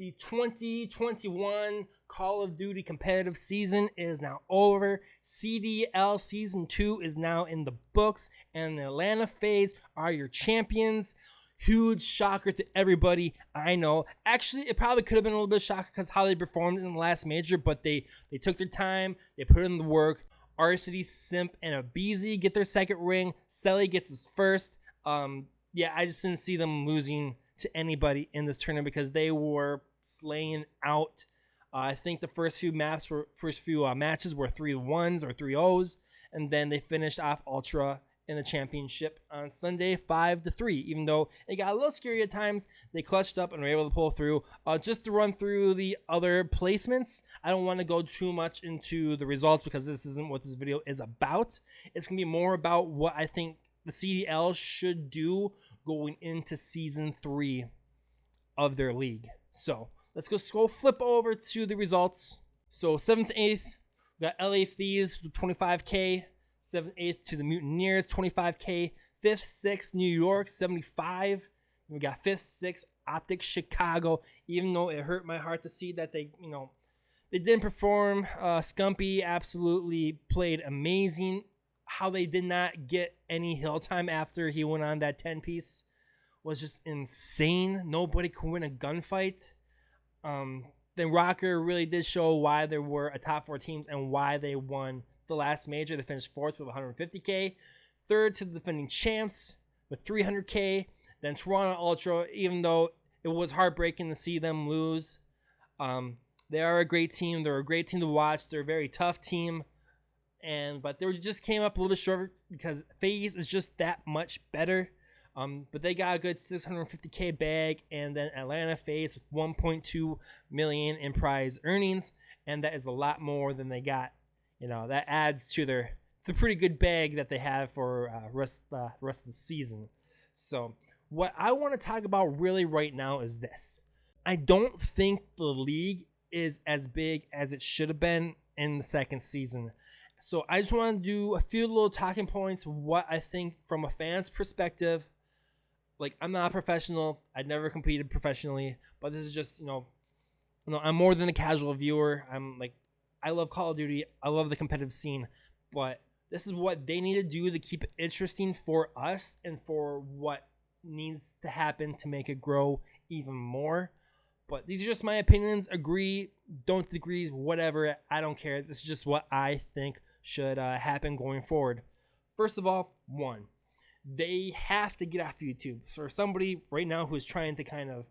The 2021 Call of Duty competitive season is now over. CDL Season 2 is now in the books, and the Atlanta FaZe are your champions. Huge shocker to everybody, I know. Actually, it probably could have been a little bit of shocker because how they performed in the last major, but they took their time, they put in the work. RCD, Simp, and Abizi get their second ring. Selly gets his first. Yeah, I just didn't see them losing to anybody in this tournament because they were slaying out. I think the first few matches were 3-1s or 3-0s, and then they finished off Ultra in the championship on Sunday 5-3. Even though it got a little scary at times, they clutched up and were able to pull through. Just to run through the other placements, I don't want to go too much into the results because this isn't what this video is about. It's going to be more about what I think the CDL should do going into Season 3 of their league. So let's go flip over to the results. So 7th, 8th, we got LA Thieves with 25K. 7th, 8th to the Mutineers, 25K. 5th, 6th, New York, 75. We got 5th, 6th, Optic Chicago. Even though it hurt my heart to see that they didn't perform. Scumpy absolutely played amazing. How they did not get any hill time after he went on that 10-piece was just insane. Nobody could win a gunfight. Then Rocker really did show why there were a top 4 teams and why they won the last major. They finished 4th with 150K. 3rd to the defending champs with 300K. Then Toronto Ultra, even though it was heartbreaking to see them lose. They are a great team. They're a great team to watch. They're a very tough team. But they just came up a little bit short because FaZe is just that much better. But they got a good 650K bag, and then Atlanta FaZe with 1.2 million in prize earnings, and that is a lot more than they got. That adds to the pretty good bag that they have for rest of the season. So what I want to talk about really right now is this. I don't think the league is as big as it should have been in the second season. So I just want to do a few little talking points, what I think from a fan's perspective. Like, I'm not a professional. I've never competed professionally, but this is just, I'm more than a casual viewer. I love Call of Duty. I love the competitive scene, but this is what they need to do to keep it interesting for us and for what needs to happen to make it grow even more. But these are just my opinions. Agree, don't agree, whatever. I don't care. This is just what I think should happen going forward. First of all, they have to get off YouTube. For somebody right now who's trying to kind of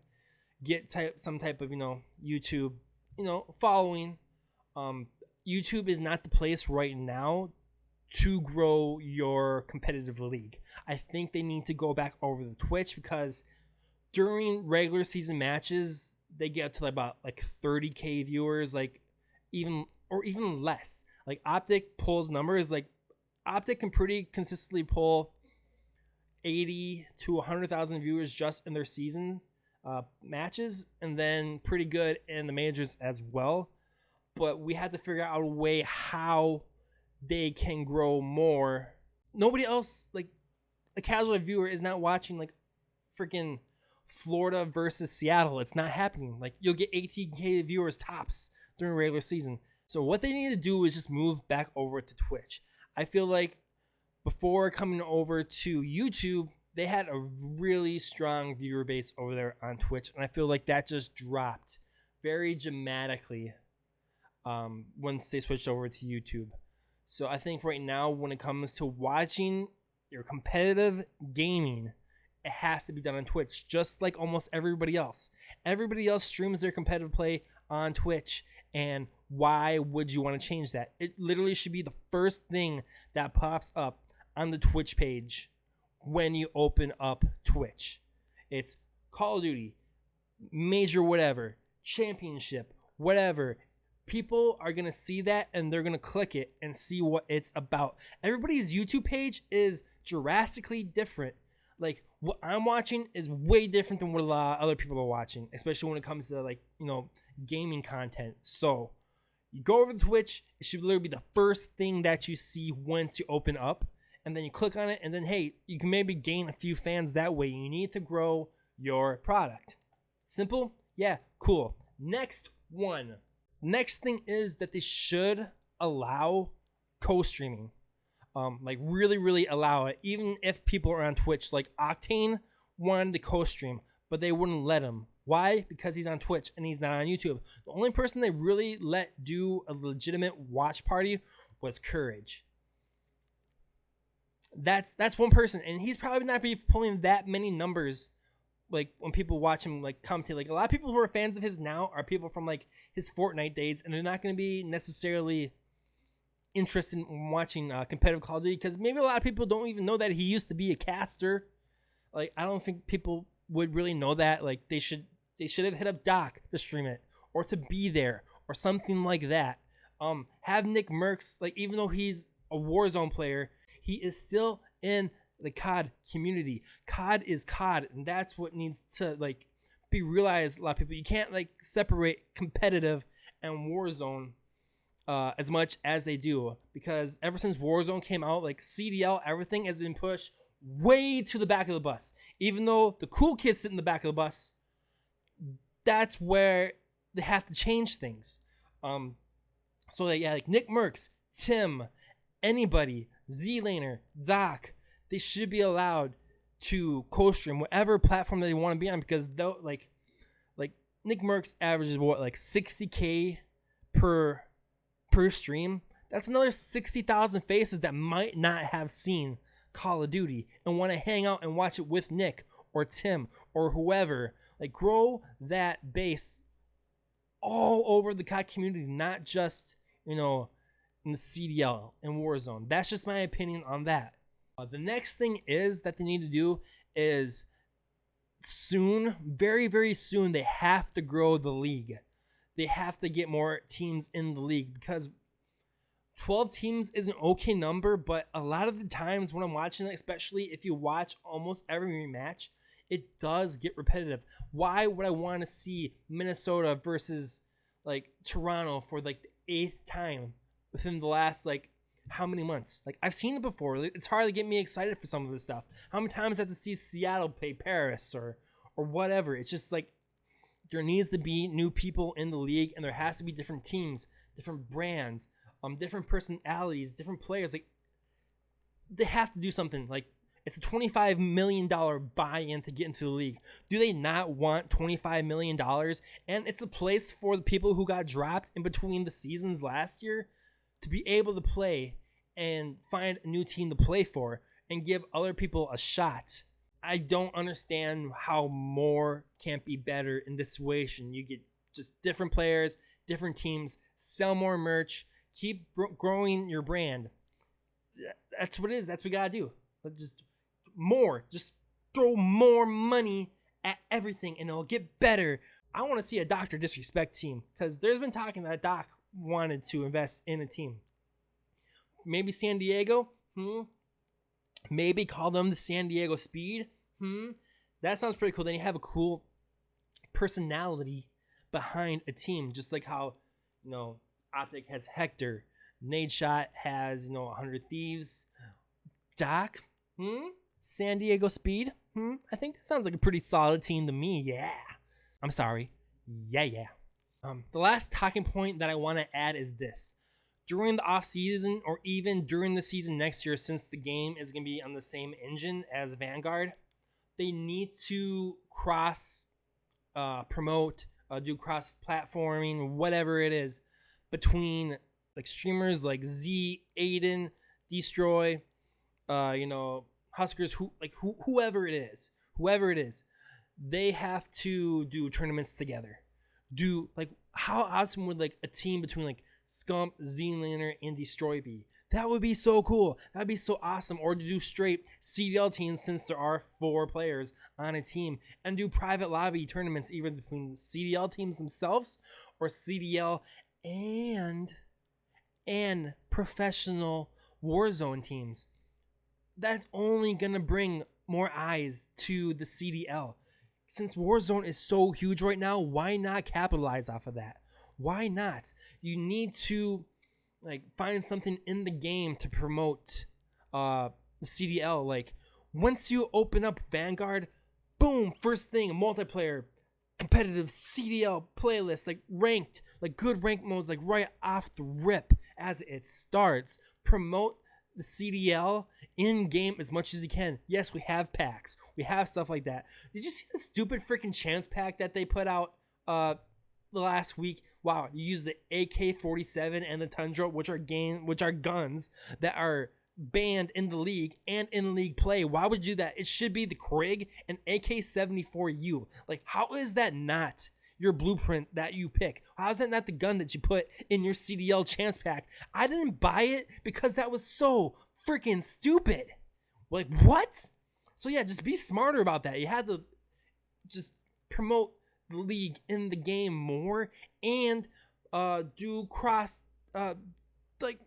get some type of YouTube following, YouTube is not the place right now to grow your competitive league. I think they need to go back over to Twitch because during regular season matches they get up to about 30K viewers, even less. Optic pulls numbers. Optic can pretty consistently pull 80 to 100,000 viewers just in their season matches, and then pretty good in the majors as well. But we have to figure out a way how they can grow more. Nobody else, a casual viewer, is not watching freaking Florida versus Seattle. It's not happening. You'll get 18K viewers tops during regular season. So what they need to do is just move back over to Twitch. I feel like before coming over to YouTube, they had a really strong viewer base over there on Twitch, and I feel like that just dropped very dramatically once they switched over to YouTube. So I think right now, when it comes to watching your competitive gaming, it has to be done on Twitch, just like almost everybody else. Everybody else streams their competitive play on Twitch, and why would you want to change that? It literally should be the first thing that pops up on the Twitch page when you open up Twitch. It's Call of Duty, major whatever, championship, whatever. People are going to see that and they're going to click it and see what it's about. Everybody's YouTube page is drastically different. What I'm watching is way different than what a lot of other people are watching, especially when it comes to gaming content. So you go over to Twitch, it should literally be the first thing that you see once you open up. And then you click on it, and then, hey, you can maybe gain a few fans that way. You need to grow your product. Simple? Yeah, cool. Next one. Next thing is that they should allow co-streaming. Like really allow it. Even if people are on Twitch, like Octane wanted to co-stream, but they wouldn't let him. Why? Because he's on Twitch and he's not on YouTube. The only person they really let do a legitimate watch party was Courage. That's one person, and he's probably not be pulling that many numbers. Like when people watch him like commentate, like a lot of people who are fans of his now are people from like his Fortnite days, and they're not going to be necessarily interested in watching competitive Call of Duty because maybe a lot of people don't even know that he used to be a caster. Like I don't think people would really know that. Like they should have hit up Doc to stream it or to be there or something like that. Have Nick Merckx, like even though he's a Warzone player, he is still in the COD community. COD is COD, and that's what needs to like be realized. A lot of people, you can't like separate competitive and Warzone as much as they do, because ever since Warzone came out, like CDL, everything has been pushed way to the back of the bus. Even though the cool kids sit in the back of the bus, that's where they have to change things. So like, yeah, like Nick Merckx, Tim, anybody, Z-Laner, Doc, they should be allowed to co-stream whatever platform that they want to be on, because though like Nick Merckx averages what, like 60K per stream. That's another 60,000 faces that might not have seen Call of Duty and want to hang out and watch it with Nick or Tim or whoever. Like grow that base all over the COD community, not just, in the CDL and Warzone. That's just my opinion on that. The next thing is that they need to do is soon, very soon, they have to grow the league. They have to get more teams in the league, because 12 teams is an okay number, but a lot of the times when I'm watching it, especially if you watch almost every match, it does get repetitive. Why would I want to see Minnesota versus like Toronto for like the 8th time within the last like how many months? Like I've seen it before. It's hard to get me excited for some of this stuff. How many times I have to see Seattle play Paris or whatever? It's just like there needs to be new people in the league, and there has to be different teams, different brands, different personalities, different players. Like they have to do something. Like it's a $25 million buy-in to get into the league. Do they not want $25 million? And it's a place for the people who got dropped in between the seasons last year to be able to play and find a new team to play for and give other people a shot. I don't understand how more can't be better in this situation. You get just different players, different teams, sell more merch, keep growing your brand. That's what it is. That's what we gotta do. Just throw more money at everything and it'll get better. I want to see a Dr. Disrespect team, because there's been talking that Doc wanted to invest in a team. Maybe San Diego. Maybe call them the San Diego Speed. That sounds pretty cool. Then you have a cool personality behind a team, just like how Optic has Hector, Nadeshot has 100 Thieves. Doc, San Diego Speed. I think that sounds like a pretty solid team to me. Yeah. I'm sorry. Yeah. The last talking point that I want to add is this. During the off season, or even during the season next year, since the game is going to be on the same engine as Vanguard, they need to cross promote, do cross platforming, whatever it is, between like streamers like Z, Aiden, Destroy, Huskers, whoever it is, they have to do tournaments together. Do like, how awesome would like a team between like Scump, Z-Laner, and Destroy be? That would be so cool. That'd be so awesome. Or to do straight CDL teams, since there are 4 players on a team, and do private lobby tournaments either between CDL teams themselves or CDL and professional Warzone teams. That's only gonna bring more eyes to the CDL. Since Warzone is so huge right now, why not capitalize off of that? Why not? You need to like find something in the game to promote the CDL. Like once you open up Vanguard, boom, first thing, multiplayer, competitive CDL playlists, like ranked, like good rank modes, like right off the rip as it starts. Promote the CDL in game as much as you can. Yes, we have packs, we have stuff like that. Did you see the stupid freaking CHAMPS pack that they put out the last week? Wow, you use the AK-47 and the Tundra, which are guns that are banned in the league and in league play. Why would you do that? It should be the Krig and AK-74U. Like, how is that not your blueprint that you pick? How is that not the gun that you put in your CDL chance pack? I didn't buy it because that was so freaking stupid. Like, what? So yeah, just be smarter about that. You had to just promote the league in the game more and do cross like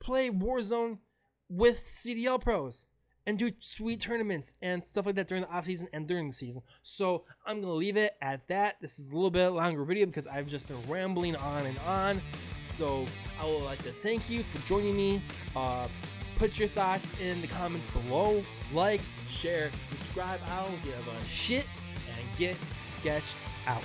play Warzone with CDL pros and do sweet tournaments and stuff like that during the off season and during the season. So I'm gonna leave it at that. This is a little bit longer video because I've just been rambling on and on. So I would like to thank you for joining me. Put your thoughts in the comments below. Like, share, subscribe. I don't give a shit. And get sketched out.